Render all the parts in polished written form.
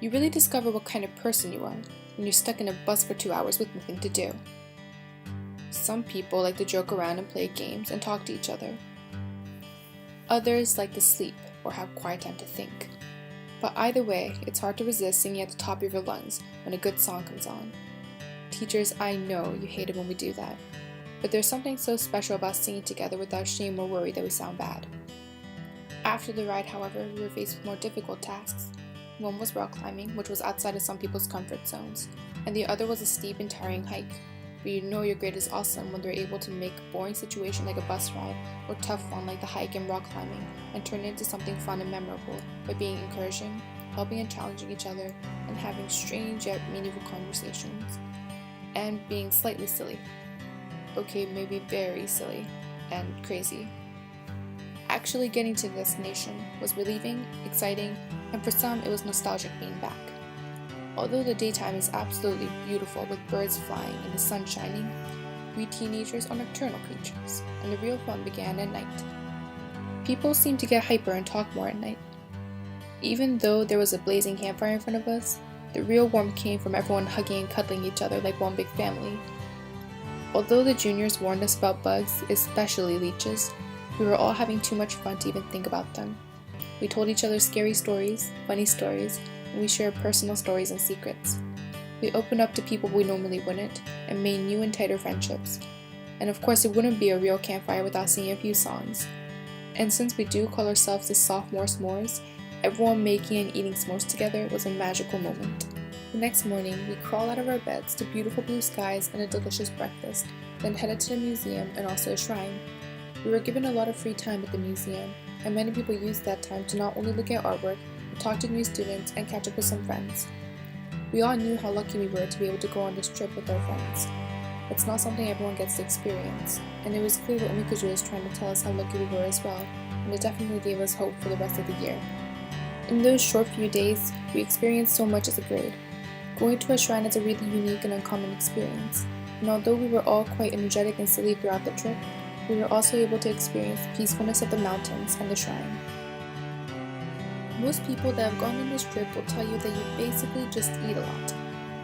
You really discover what kind of person you are when you're stuck in a bus for 2 hours with nothing to do. Some people like to joke around and play games and talk to each other. Others like to sleep or have quiet time to think. But either way, it's hard to resist singing at the top of your lungs when a good song comes on. Teachers, I know you hate it when we do that, but there's something so special about singing together without shame or worry that we sound bad. After the ride, however, we were faced with more difficult tasks. One was rock climbing, which was outside of some people's comfort zones, and the other was a steep and tiring hike. But you know your grade is awesome when they're able to make a boring situation like a bus ride, or tough one like the hike and rock climbing, and turn it into something fun and memorable by being encouraging, helping and challenging each other, and having strange yet meaningful conversations. And being slightly silly. Okay, maybe very silly and crazy. Actually getting to the destination was relieving, exciting, and for some it was nostalgic being back. Although the daytime is absolutely beautiful with birds flying and the sun shining, we teenagers are nocturnal creatures, and the real fun began at night. People seemed to get hyper and talk more at night. Even though there was a blazing campfire in front of us, the real warmth came from everyone hugging and cuddling each other like one big family. Although the juniors warned us about bugs, especially leeches, we were all having too much fun to even think about them. We told each other scary stories, funny stories, and we shared personal stories and secrets. We opened up to people we normally wouldn't, and made new and tighter friendships. And of course it wouldn't be a real campfire without singing a few songs. And since we do call ourselves the sophomore s'mores, everyone making and eating s'mores together was a magical moment. The next morning, we crawled out of our beds to beautiful blue skies and a delicious breakfast, then headed to the museum and also a shrine. We were given a lot of free time at the museum, and many people used that time to not only look at artwork, but talk to new students and catch up with some friends. We all knew how lucky we were to be able to go on this trip with our friends. It's not something everyone gets to experience, and it was clear that Omikuju was trying to tell us how lucky we were as well, and it definitely gave us hope for the rest of the year. In those short few days, we experienced so much as a grade. Going to a shrine is a really unique and uncommon experience, and although we were all quite energetic and silly throughout the trip, we were also able to experience the peacefulness of the mountains and the shrine. Most people that have gone on this trip will tell you that you basically just eat a lot,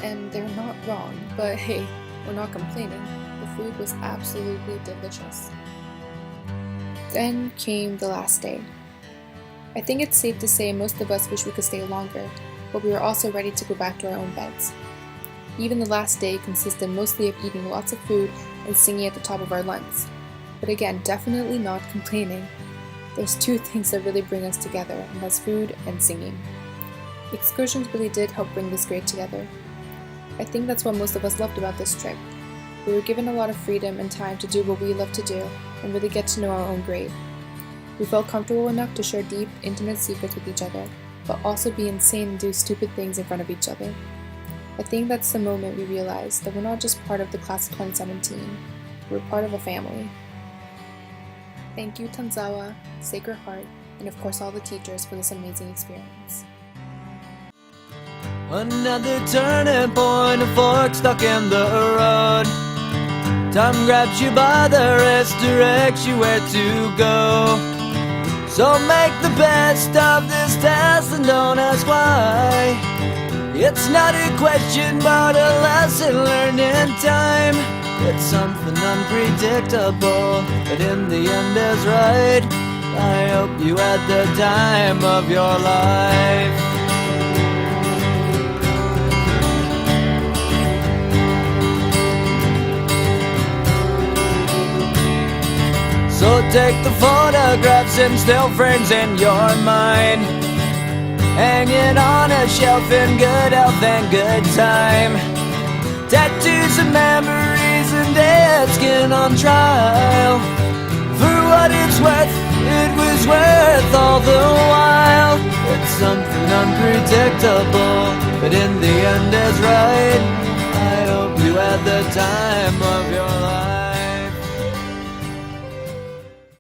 and they're not wrong, but hey, we're not complaining. The food was absolutely delicious. Then came the last day. I think it's safe to say most of us wish we could stay longer, but we were also ready to go back to our own beds. Even the last day consisted mostly of eating lots of food and singing at the top of our lungs. But again, definitely not complaining. There's two things that really bring us together, and that's food and singing. Excursions really did help bring this grade together. I think that's what most of us loved about this trip. We were given a lot of freedom and time to do what we love to do and really get to know our own grade. We felt comfortable enough to share deep, intimate secrets with each other, but also be insane and do stupid things in front of each other. I think that's the moment we realized that we're not just part of the class of 2017, we're part of a family. Thank you Tanzawa, Sacred Heart, and of course all the teachers for this amazing experience. Another turning point, a fork stuck in the road. Time grabs you by the wrist, directs you where to go. So make the best of this test and don't ask why. It's not a question but a lesson learned in time. It's something unpredictable, but in the end is right. I hope you had the time of your life. So take the photographs and still frames in your mind, hanging on a shelf in good health and good time. Tattoos and memories and dead skin on trial. For what it's worth, it was worth all the while. It's something unpredictable, but in the end is right. I hope you had the time of your